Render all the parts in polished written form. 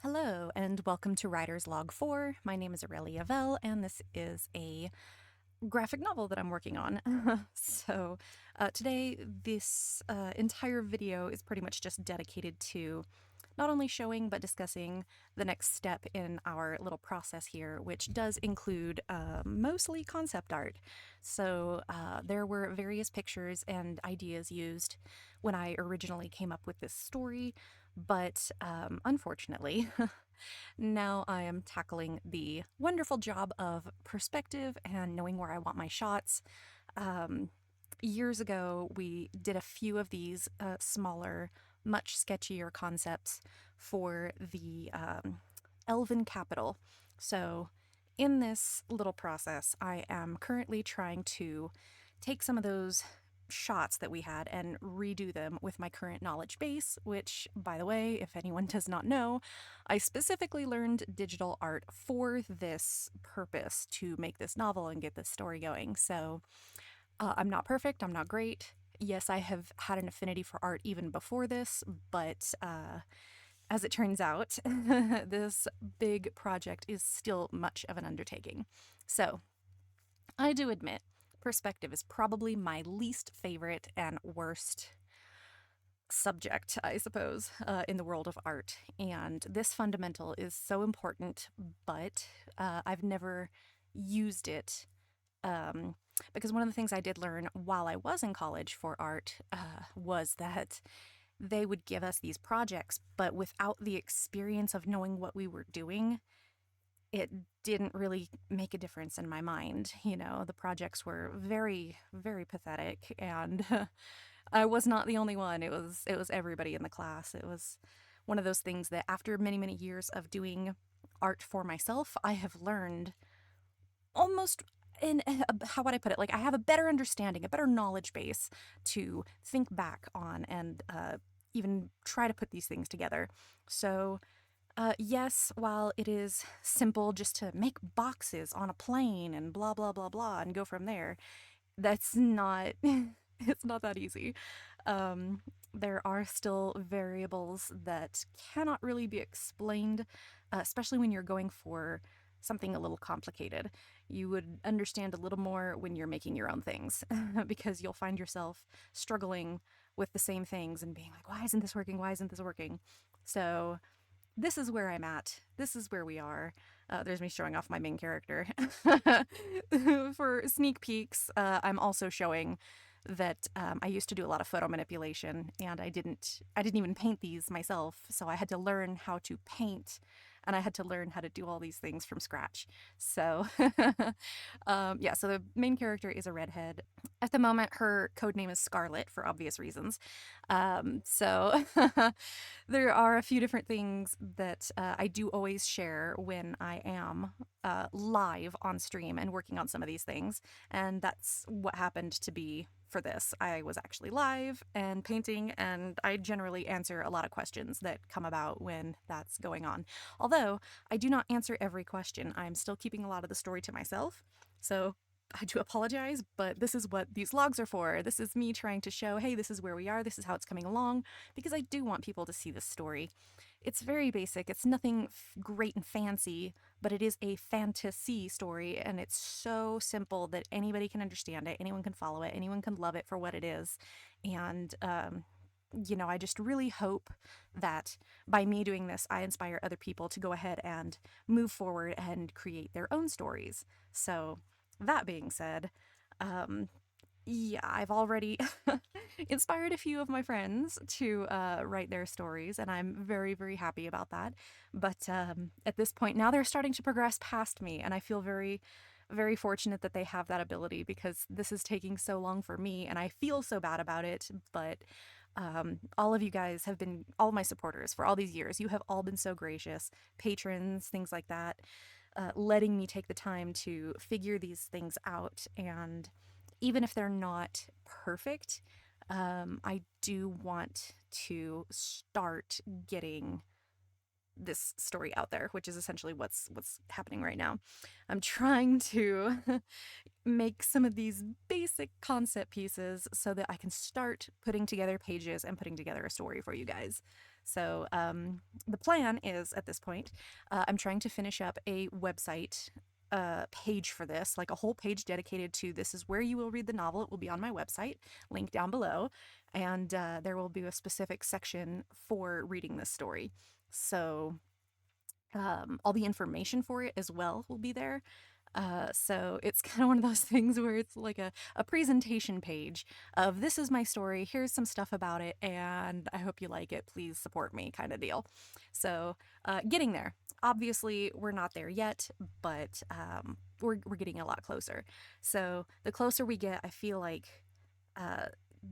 Hello, and welcome to Writer's Log 4. My name is 𝐬𝐭𝐢𝐧𝐠, and this is a graphic novel that I'm working on. Today, this entire video is pretty much just dedicated to not only showing but discussing the next step in our little process here, which does include mostly concept art. There were various pictures and ideas used when I originally came up with this story, but unfortunately, now I am tackling the wonderful job of perspective and knowing where I want my shots. Years ago, we did a few of these smaller, much sketchier concepts for the Elven capital. So in this little process, I am currently trying to take some of those shots that we had and redo them with my current knowledge base, which, by the way, if anyone does not know, I specifically learned digital art for this purpose, to make this novel and get this story going. So I'm not perfect, I'm not great. Yes, I have had an affinity for art even before this, but as it turns out, this big project is still much of an undertaking. So I do admit, perspective is probably my least favorite and worst subject, I suppose, in the world of art. And this fundamental is so important, but I've never used it because one of the things I did learn while I was in college for art was that they would give us these projects, but without the experience of knowing what we were doing, it didn't really make a difference in my mind. You know, the projects were very, very pathetic, and I was not the only one. It was everybody in the class. It was one of those things that after many, many years of doing art for myself, I have learned almost in how would I put it? Like, I have a better understanding, a better knowledge base to think back on and even try to put these things together. So yes, while it is simple just to make boxes on a plane and blah, blah, blah, blah, and go from there, that's not, it's not that easy. There are still variables that cannot really be explained, especially when you're going for something a little complicated. You would understand a little more when you're making your own things because you'll find yourself struggling with the same things and being like, why isn't this working? Why isn't this working? So this is where I'm at. This is where we are. There's me showing off my main character. For sneak peeks, I'm also showing that I used to do a lot of photo manipulation, and I didn't even paint these myself, so I had to learn how to paint, and I had to learn how to do all these things from scratch. So yeah, so the main character is a redhead. At the moment, her code name is Scarlet for obvious reasons. So there are a few different things that I do always share when I am live on stream and working on some of these things, and that's what happened to be for this. I was actually live and painting, and I generally answer a lot of questions that come about when that's going on. Although I do not answer every question, I'm still keeping a lot of the story to myself, so I do apologize, but this is what these logs are for. This is me trying to show, hey, this is where we are, this is how it's coming along, because I do want people to see this story. It's very basic, it's nothing great and fancy, but it is a fantasy story, and it's so simple that anybody can understand it, anyone can follow it, anyone can love it for what it is. And you know, I just really hope that by me doing this, I inspire other people to go ahead and move forward and create their own stories. So that being said, yeah, I've already inspired a few of my friends to write their stories, and I'm very, very happy about that. But at this point, now they're starting to progress past me, and I feel very, very fortunate that they have that ability, because this is taking so long for me, and I feel so bad about it. But all of you guys have been all my supporters for all these years. You have all been so gracious, patrons, things like that, letting me take the time to figure these things out. And even if they're not perfect, I do want to start getting this story out there, which is essentially what's happening right now. I'm trying to make some of these basic concept pieces so that I can start putting together pages and putting together a story for you guys. So the plan is, at this point, I'm trying to finish up a website page for this, like a whole page dedicated to this is where you will read the novel. It will be on my website, link down below, and there will be a specific section for reading this story. So all the information for it as well will be there. So it's kind of one of those things where it's like a presentation page of this is my story, here's some stuff about it, and I hope you like it, please support me kind of deal. So getting there. Obviously, we're not there yet, but we're getting a lot closer. So the closer we get, I feel like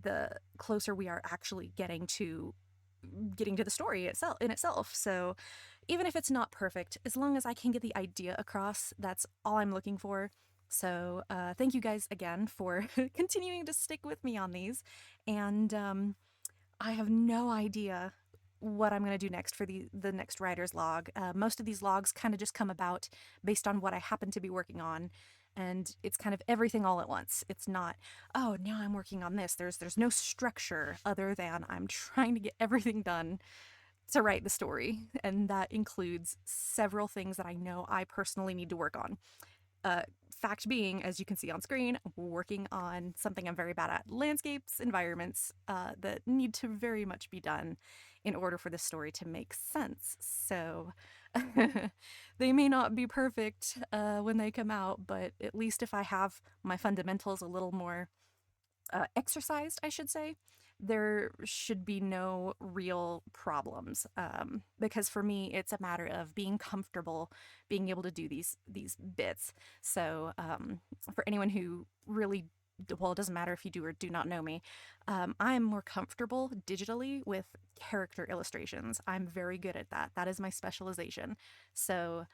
the closer we are actually getting to the story itself. So even if it's not perfect, as long as I can get the idea across, that's all I'm looking for. So thank you guys again for continuing to stick with me on these. And I have no idea what I'm going to do next for the next writer's log. Most of these logs kind of just come about based on what I happen to be working on. And it's kind of everything all at once. It's not, oh, now I'm working on this. There's no structure other than I'm trying to get everything done to write the story. And that includes several things that I know I personally need to work on. Fact being, as you can see on screen, we're working on something I'm very bad at. Landscapes, environments that need to very much be done in order for the story to make sense. So they may not be perfect when they come out, but at least if I have my fundamentals a little more exercised, I should say, there should be no real problems. Because for me, it's a matter of being comfortable, being able to do these bits. So for anyone who really, well, it doesn't matter if you do or do not know me, I'm more comfortable digitally with character illustrations. I'm very good at that. That is my specialization. So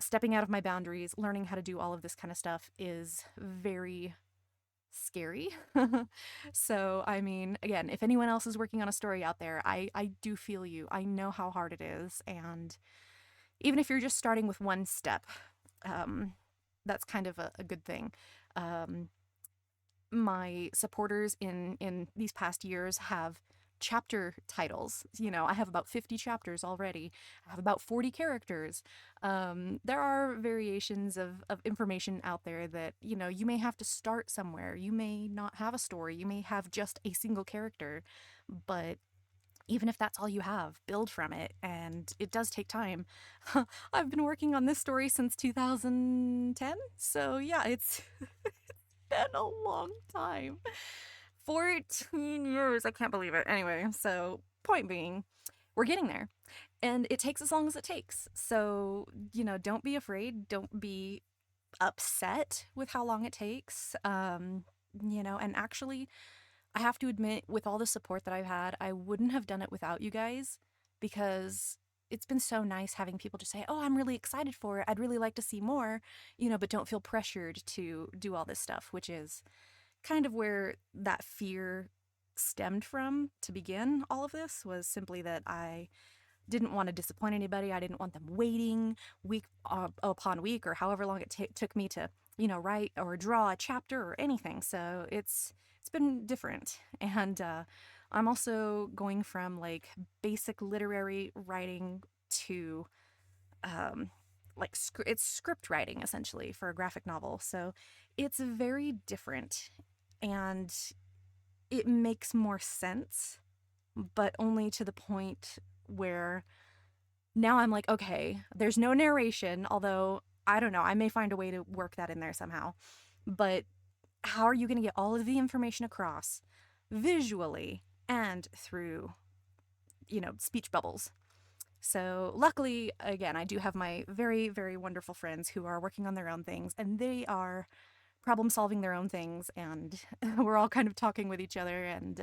stepping out of my boundaries, learning how to do all of this kind of stuff is very scary. So, I mean, again, if anyone else is working on a story out there, I do feel you. I know how hard it is. And even if you're just starting with one step, that's kind of a good thing. My supporters in these past years have chapter titles. You know, I have about 50 chapters already. I have about 40 characters. There are variations of information out there that, you know, you may have to start somewhere. You may not have a story. You may have just a single character. But even if that's all you have, build from it. And it does take time. I've been working on this story since 2010. So yeah, it's been a long time. 14 years. I can't believe it. Anyway, so point being, we're getting there. And it takes as long as it takes. So, you know, don't be afraid. Don't be upset with how long it takes. You know, and actually, I have to admit, with all the support that I've had, I wouldn't have done it without you guys, because it's been so nice having people just say, oh, I'm really excited for it. I'd really like to see more, you know, but don't feel pressured to do all this stuff, which is kind of where that fear stemmed from to begin all of this, was simply that I didn't want to disappoint anybody. I didn't want them waiting week upon week or however long it took me to, you know, write or draw a chapter or anything. So it's been different. And I'm also going from like basic literary writing to like it's script writing essentially for a graphic novel. So it's very different, and it makes more sense, but only to the point where now I'm like, okay, there's no narration, although I don't know, I may find a way to work that in there somehow. But how are you going to get all of the information across visually and through, you know, speech bubbles? So luckily, again, I do have my very, very wonderful friends who are working on their own things, and they are problem solving their own things, and we're all kind of talking with each other and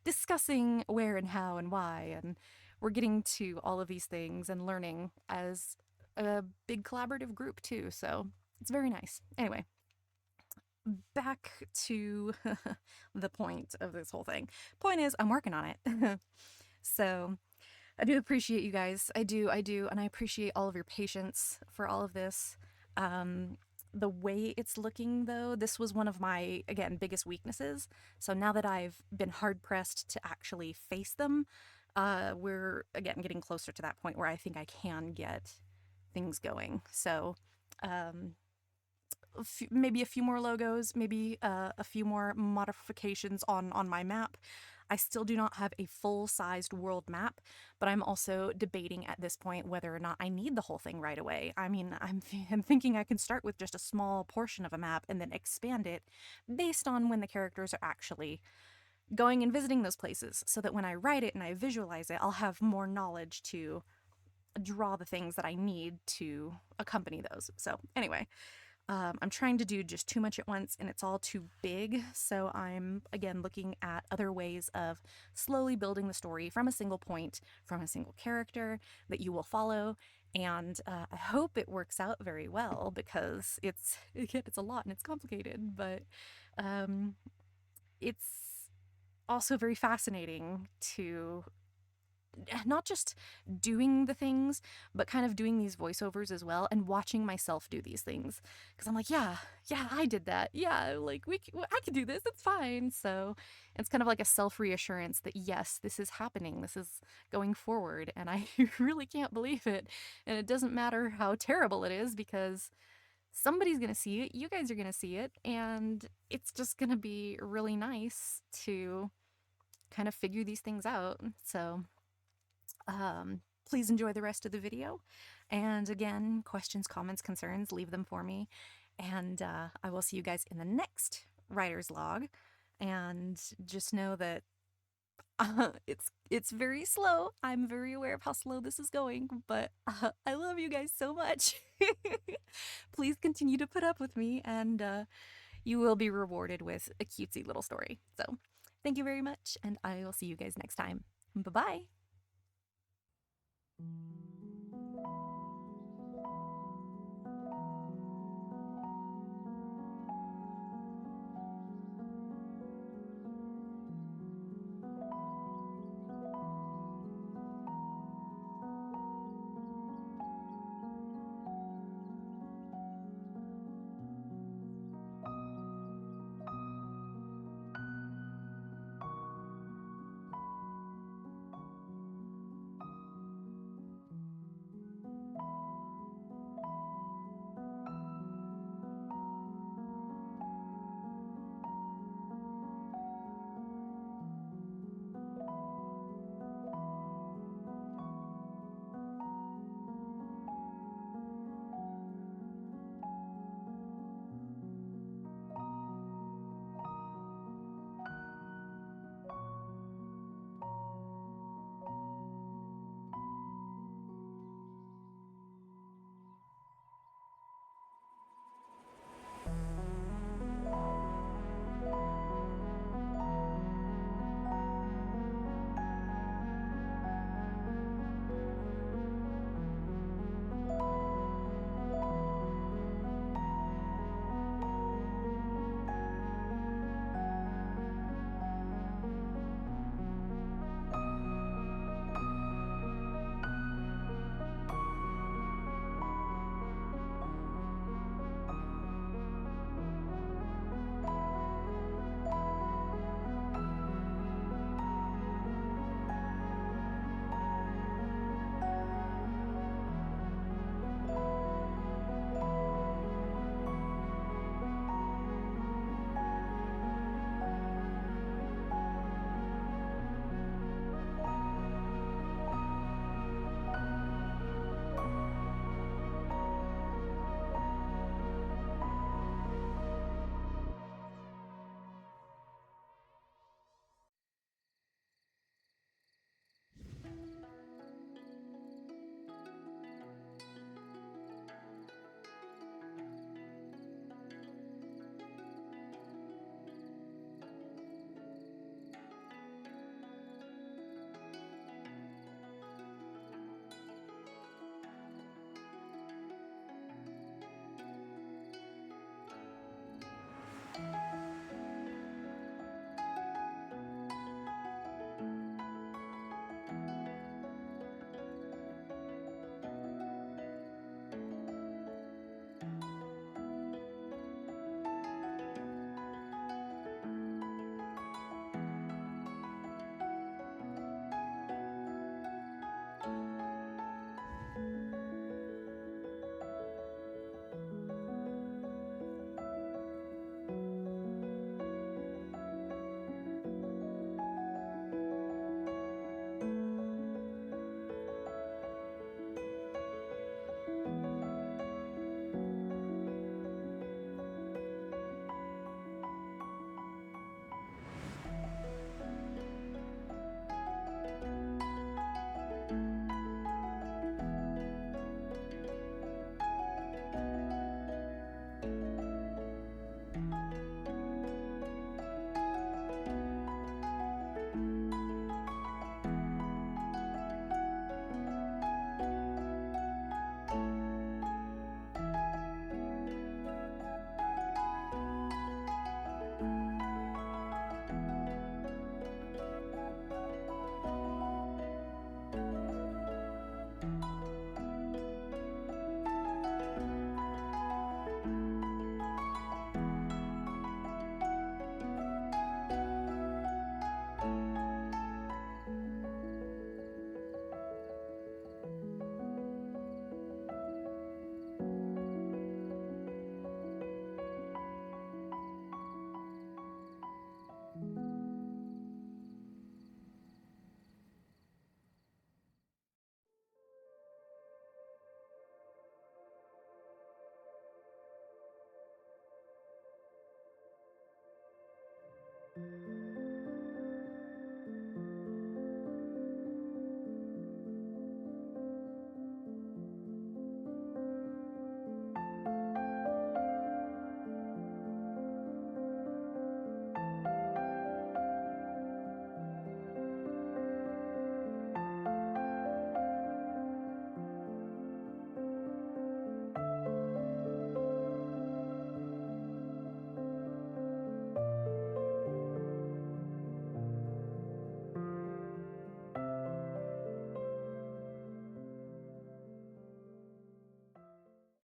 discussing where and how and why, and we're getting to all of these things and learning as a big collaborative group too, so it's very nice. Anyway, back to the point of this whole thing. Point is, I'm working on it. So I do appreciate you guys. I do, and I appreciate all of your patience for all of this. Um, the way it's looking, though, this was one of my, again, biggest weaknesses. So now that I've been hard pressed to actually face them, we're again getting closer to that point where I think I can get things going. So, um, maybe a few more logos, maybe a few more modifications on my map. I still do not have a full-sized world map, but I'm also debating at this point whether or not I need the whole thing right away. I mean, I'm thinking I can start with just a small portion of a map and then expand it based on when the characters are actually going and visiting those places, so that when I write it and I visualize it, I'll have more knowledge to draw the things that I need to accompany those. So anyway, I'm trying to do just too much at once and it's all too big, so I'm again looking at other ways of slowly building the story from a single point, from a single character that you will follow. And I hope it works out very well, because it's a lot and it's complicated, but um, it's also very fascinating to not just doing the things, but kind of doing these voiceovers as well and watching myself do these things. Because I'm like, yeah, I did that. Yeah, like I can do this. It's fine. So it's kind of like a self reassurance that yes, this is happening. This is going forward, and I really can't believe it. And it doesn't matter how terrible it is, because somebody's gonna see it. You guys are gonna see it, and it's just gonna be really nice to kind of figure these things out. So please enjoy the rest of the video. And again, questions, comments, concerns, leave them for me. And I will see you guys in the next writer's log. And just know that it's very slow. I'm very aware of how slow this is going, but I love you guys so much. Please continue to put up with me, and you will be rewarded with a cutesy little story. So thank you very much, and I will see you guys next time. Bye-bye.